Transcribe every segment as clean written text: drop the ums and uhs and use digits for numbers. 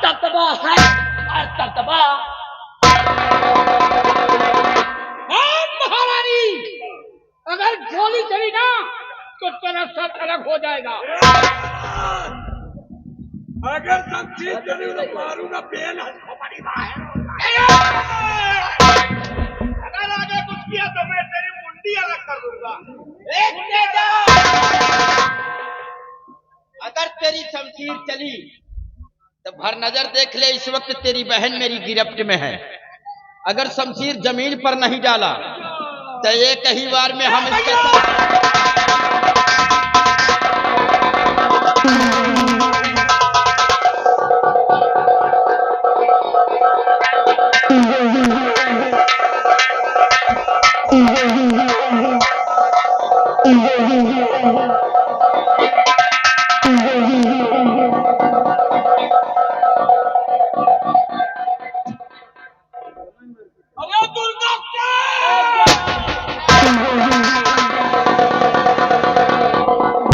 ततबा है और ततबा। महारानी, अगर गोली चली ना तो तेरा सर अलग हो जाएगा। अगर शमशीर चली तो मारूंगा बेल हमारी अगर आगे कुछ किया तो मैं तेरी मुंडी अलग कर दूंगा। अगर तेरी शमशीर चली तो भर नजर देख ले, इस वक्त तेरी बहन मेरी गिरफ्त में है। अगर शमशीर जमीन पर नहीं डाला तो एक ही बार में हम इसके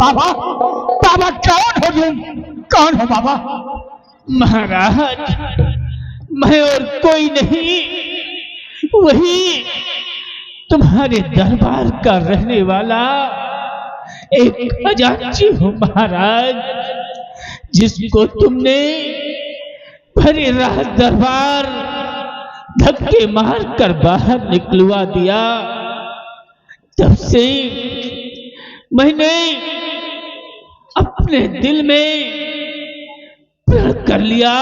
बाबा, बाबा कौन हो तुम? कौन हो बाबा? महाराज, मैं और कोई नहीं, वही तुम्हारे दरबार का रहने वाला एक खजांची हूँ महाराज, जिसको तुमने भरे राह दरबार धक्के मार कर बाहर निकलवा दिया। तब से मैंने अपने दिल में प्रण कर लिया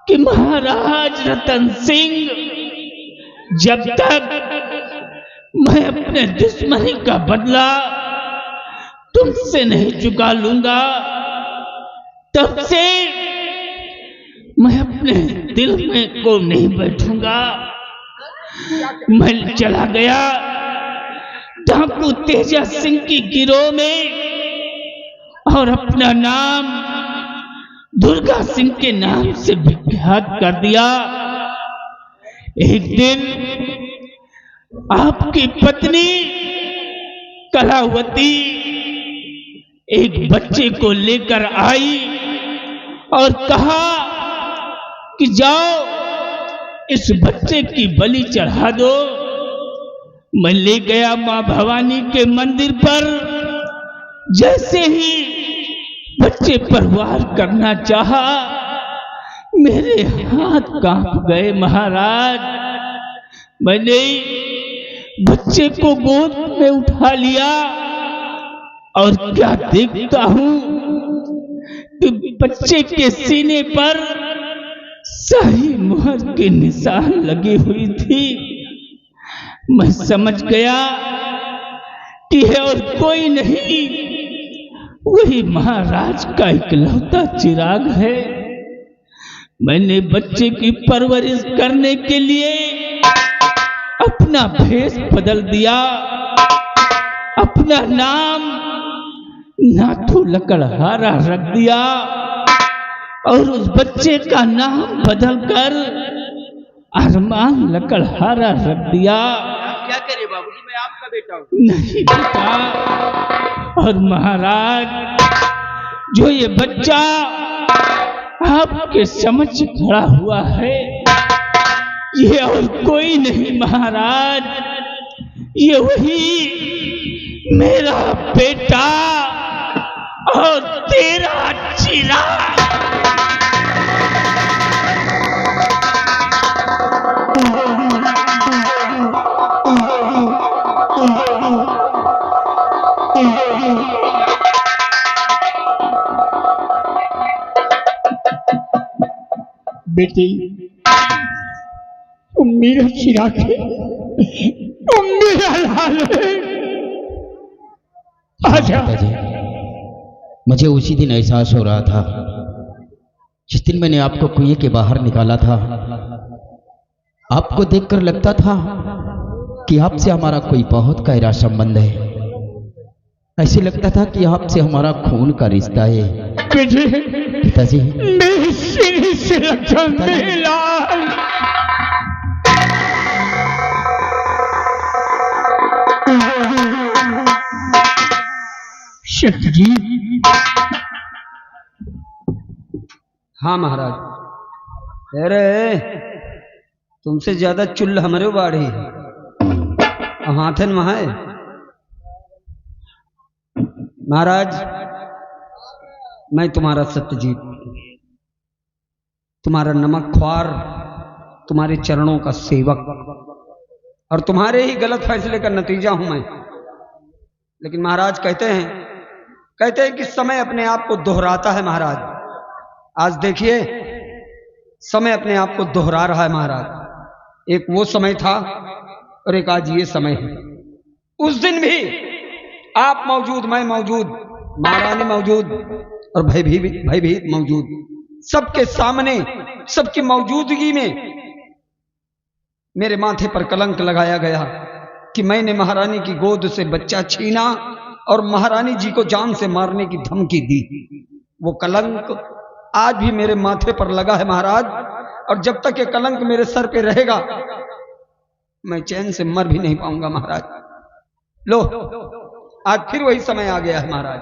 कि महाराज रतन सिंह, जब तक मैं अपने दुश्मनी का बदला तुमसे नहीं चुका लूंगा, तब से मैं अपने दिल में को नहीं बैठूंगा। मैं चला गया डाकू तेजा सिंह की गिरोह में और अपना नाम दुर्गा सिंह के नाम से विख्यात कर दिया। एक दिन आपकी पत्नी कलावती एक बच्चे को लेकर आई और कहा कि जाओ इस बच्चे की बलि चढ़ा दो। मैं ले गया मां भवानी के मंदिर पर। जैसे ही बच्चे पर वार करना चाहा, मेरे हाथ कांप गए महाराज। मैंने बच्चे को गोद में उठा लिया और क्या देखता हूं कि बच्चे के सीने पर शाही मुहर के निशान लगी हुई थी। मैं समझ गया कि है और कोई नहीं, वही महाराज का इकलौता चिराग है। मैंने बच्चे की परवरिश करने के लिए अपना भेष बदल दिया, अपना नाम नाथू लकड़हारा रख दिया और उस बच्चे का नाम बदलकर अरमान लकड़हारा रख दिया। क्या करे बाबूजी, मैं आपका बेटा हूँ। नहीं बेटा, और महाराज जो ये बच्चा आपके समझ खड़ा हुआ है, ये और कोई नहीं महाराज, ये वही मेरा बेटा और तेरा चिराग। बेटी, तुम मेरा चिराग है, तुम मेरा लाल है। आजा। मुझे उसी दिन एहसास हो रहा था जिस दिन मैंने आपको कुएं के बाहर निकाला था। आपको देखकर लगता था कि आपसे हमारा कोई बहुत गहरा संबंध है। ऐसे लगता था कि आपसे हमारा खून का रिश्ता है। पिताजी, मेरे सीने से लगा मेरे लाल। शक्ति जी, हाँ महाराज। अरे तुमसे ज्यादा चुल्ल हमारे बाढ़ी हाथन वहां है महाराज। मैं तुम्हारा सत्यजीत, तुम्हारा नमक ख्वार, तुम्हारे चरणों का सेवक और तुम्हारे ही गलत फैसले का नतीजा हूं मैं। लेकिन महाराज कहते हैं कि समय अपने आप को दोहराता है महाराज। आज देखिए समय अपने आप को दोहरा रहा है महाराज। एक वो समय था और एक आज ये समय है। उस दिन भी आप मौजूद, मैं मौजूद, महारानी मौजूद और भयभीत मौजूद। सबके सामने, सबकी मौजूदगी में मेरे माथे पर कलंक लगाया गया कि मैंने महारानी की गोद से बच्चा छीना और महारानी जी को जान से मारने की धमकी दी। वो कलंक आज भी मेरे माथे पर लगा है महाराज, और जब तक ये कलंक मेरे सर पे रहेगा मैं चैन से मर भी नहीं पाऊंगा महाराज। लो आज फिर वही समय आ गया है महाराज।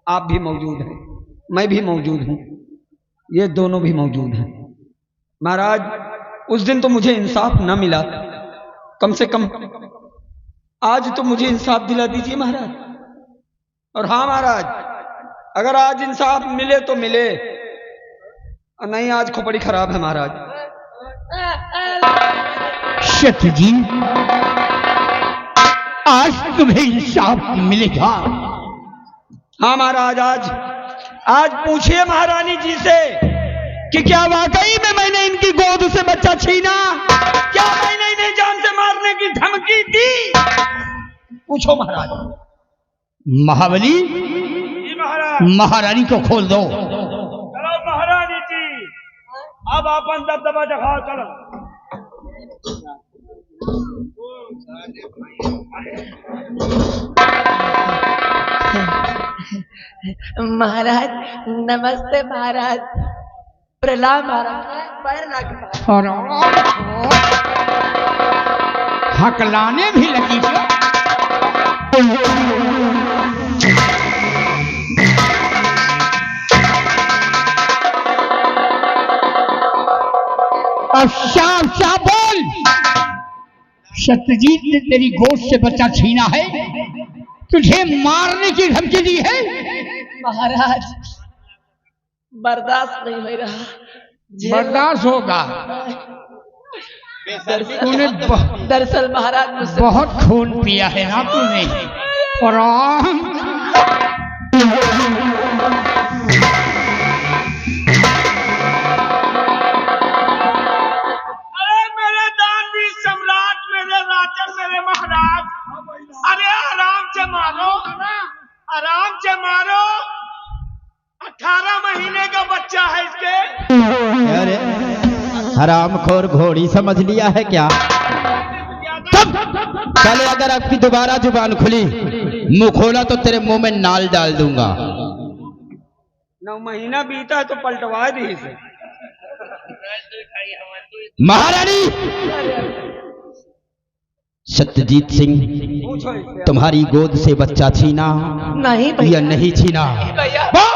आप भी मौजूद हैं, मैं भी मौजूद हूं, ये दोनों भी मौजूद हैं महाराज। उस दिन तो मुझे इंसाफ न मिला, कम से कम आज तो मुझे इंसाफ दिला दीजिए महाराज। और हाँ महाराज, अगर आज इंसाफ मिले तो मिले, नहीं आज खोपड़ी खराब है महाराज। सत्यजीत, आज तुम्हें इंसाफ मिलेगा। हाँ महाराज, आज पूछिए महारानी जी से कि क्या वाकई में मैंने इनकी गोद से बच्चा छीना, क्या मैंने इन्हें जान से मारने की धमकी दी? पूछो महाराज। महाबली, जी महाराज। महारानी को खोल दो। चलो महारानी जी, अब अपन दबदबा दिखाओ। चलो महाराज नमस्ते महाराज, प्रणाम महाराज, पैर लग हकलाने भी लगी थी। अब शाह बोल, सत्यजीत ने तेरी गोद से बच्चा छीना है, तुझे मारने की धमकी दी है। महाराज बर्दाश्त नहीं हो रहा। बर्दाश्त होगा। तूने दरअसल महाराज मुझसे बहुत खून पिया है ना तूने। और अरे मेरे दानवी सम्राट, मेरे राजा, मेरे महाराज, अरे आराम से मारो, आराम से मारो। 18 महीने का बच्चा है इसके। अरे हरामखोर घोड़ी समझ लिया है क्या? चले अगर आपकी दोबारा जुबान खुली, मुंह खोला तो तेरे मुंह में नाल डाल दूंगा। 9 महीना बीता है तो पलटवा दी इसे। महारानी, सत्यजीत सिंह पूछो इससे। तुम्हारी गोद से बच्चा छीना नहीं या भैया, नहीं छीना? भैया बोल,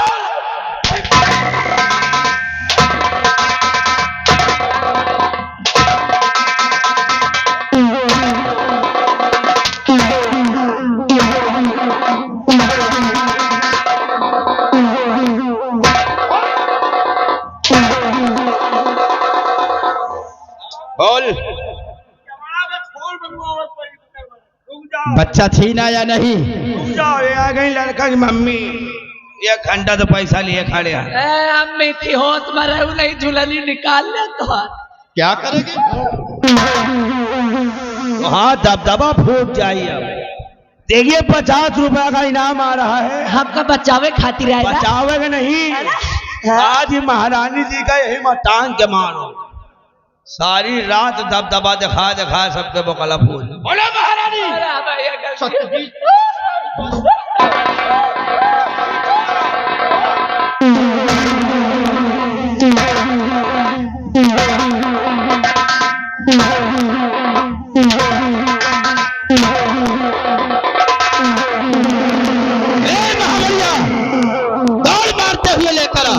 बच्चा छीना या नहीं? जाओ, ये आ गई लड़का की मम्मी। 1 घंटा तो पैसा लिए खड़े हैं। अम्मी थी होश में रहू नहीं, झुलनी निकाल ले तो। क्या करेंगे? हाँ, दबदबा फूट जाइए। अब देखिए 50 रुपया का इनाम आ रहा है। हमका बचावे खातिर आएगा। बचावेगा नहीं, आज ही महारानी जी का यही मत टांग के मारो। सारी रात दबदबा दिखा दिखा सबके बकला फूल। बोलो महारानी। अरे भैया गलती। दौड़ मारते हुए लेकर आ।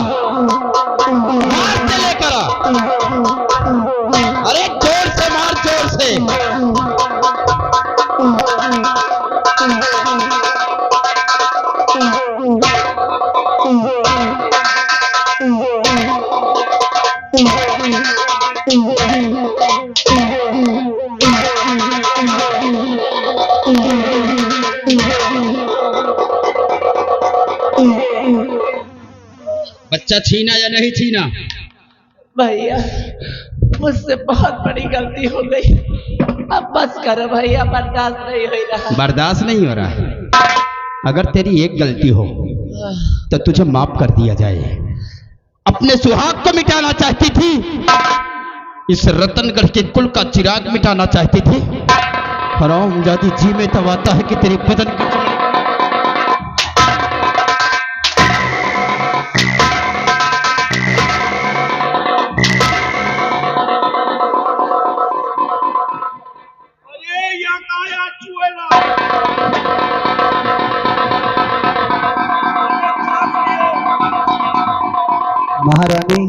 बच्चा छीना या नहीं छीना? भैया मुझसे बहुत बड़ी गलती हो गई, अब बस करो भैया, बर्दाश्त नहीं हो रहा। बर्दाश्त नहीं हो रहा है? अगर तेरी एक गलती हो तो तुझे माफ कर दिया जाए। अपने सुहाग को मिटाना चाहती थी, इस रतनगढ़ के कुल का चिराग मिटाना चाहती थी। हरामजादी जी में तब आता है कि तेरे बदन की अरे या काया चुएला महारानी,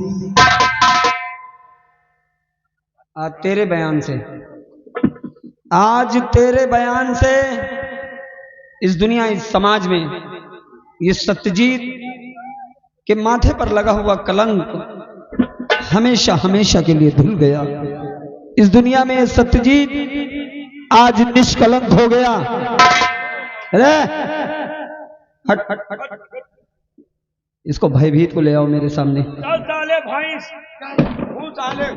आज तेरे बयान से, आज तेरे बयान से इस दुनिया, इस समाज में ये सत्यजीत के माथे पर लगा हुआ कलंक हमेशा हमेशा के लिए धुल गया। इस दुनिया में ये सत्यजीत आज निष्कलंक हो गया। अरे हट हट हट हट, इसको भयभीत को ले आओ मेरे सामने। चल साले भैंस तू साले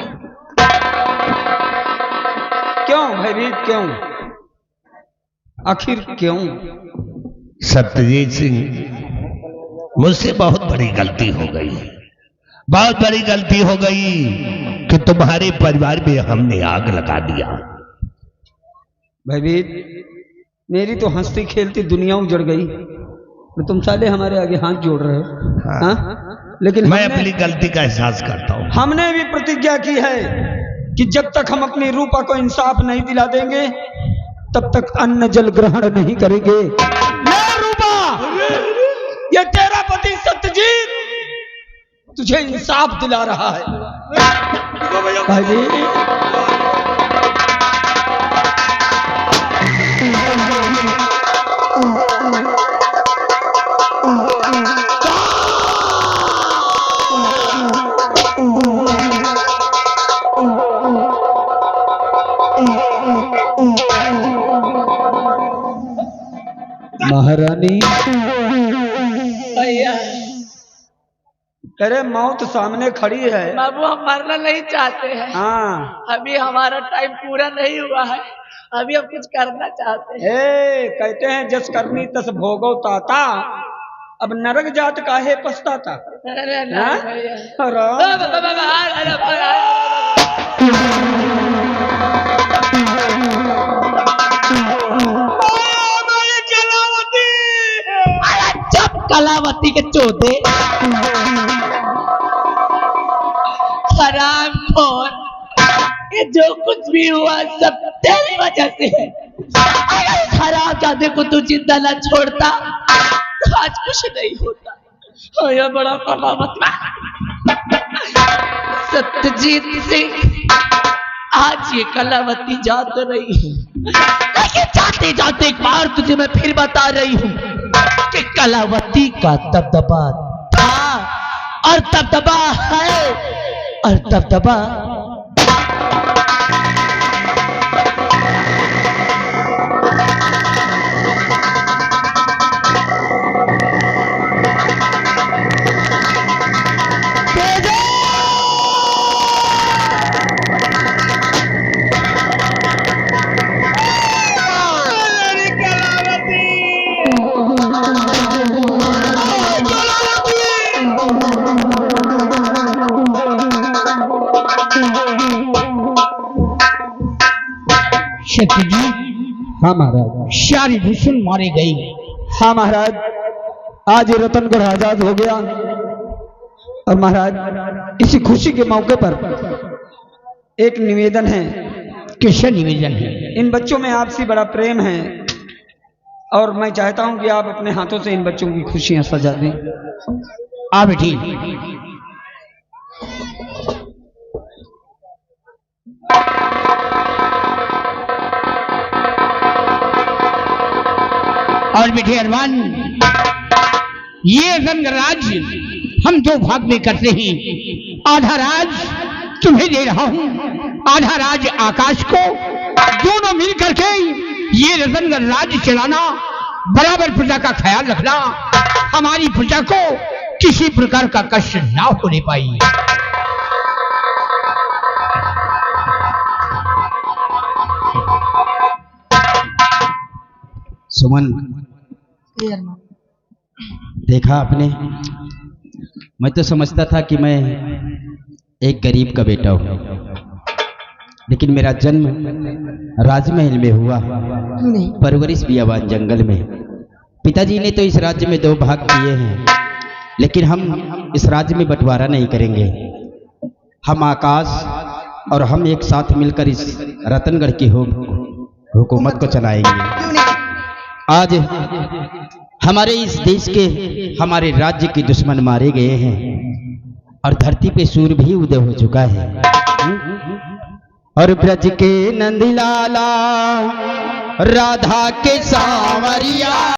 क्यों भयभीत, क्यों, आखिर क्यों? सत्यजीत सिंह, मुझसे बहुत बड़ी गलती हो गई, बहुत बड़ी गलती हो गई कि तुम्हारे परिवार में हमने आग लगा दिया। भयभीत, मेरी तो हंसती खेलती दुनिया उजड़ गई, तो तुम साले हमारे आगे हाथ जोड़ रहे हो। हाँ? लेकिन मैं अपनी गलती का एहसास करता हूँ। हमने भी प्रतिज्ञा की है कि जब तक हम अपनी रूपा को इंसाफ नहीं दिला देंगे तब तक अन्न जल ग्रहण नहीं करेंगे। ले रूपा, ये तेरा पति सत्यजीत तुझे इंसाफ दिला रहा है। भाई महारानी, भैया तेरे मौत सामने खड़ी है। बाबू हम मरना नहीं चाहते हैं, हाँ, अभी हमारा टाइम पूरा नहीं हुआ है, अभी हम कुछ करना चाहते हैं। कहते हैं जस करनी तस भोगो ताता, अब नरक जात काहे पछताता। अरे नहीं हाँ? भैया, कलावती के चौथे हराम खोर, ये जो कुछ भी हुआ सब तेरी वजह से है। अगर खराब जादे को तू जिंदा न छोड़ता तो आज कुछ नहीं होता। और ये बड़ा कलावत सत्यजीत सिंह, आज ये कलावती जात रही है, लेकिन जाते जाते एक बार तुझे मैं फिर बता रही हूँ कि कलावती का दबदबा था और दबदबा है और दबदबा सत्यजीत, हाँ महाराज। सारी दुश्मन मारे गई। हाँ महाराज, आज ये रतनगढ़ आजाद हो गया। और महाराज, इसी खुशी के मौके पर एक निवेदन है। किससे निवेदन है? इन बच्चों में आपसी बड़ा प्रेम है और मैं चाहता हूं कि आप अपने हाथों से इन बच्चों की खुशियां सजा दें। आ बेटी, और बेटे अरमान, ये रंगराज हम दो भाग में करते हैं। आधा राज तुम्हें दे रहा हूं, आधा राज आकाश को। दोनों मिल करके ये रतनगढ़ राज चलाना, बराबर प्रजा का ख्याल रखना, हमारी प्रजा को किसी प्रकार का कष्ट ना होने पाई। सुमन, देखा आपने, मैं तो समझता था कि मैं एक गरीब का बेटा हूं, लेकिन मेरा जन्म राजमहल में हुआ, परवरिश बियाबान जंगल में। पिताजी ने तो इस राज्य में 2 भाग किए हैं, लेकिन हम इस राज्य में बंटवारा नहीं करेंगे। हम आकाश और हम एक साथ मिलकर इस रतनगढ़ की हुकूमत को चलाएंगे। आज हमारे इस देश के, हमारे राज्य के दुश्मन मारे गए हैं और धरती पे सूर्य भी उदय हो चुका है। और ब्रज के नंदलाला, राधा के सांवरिया।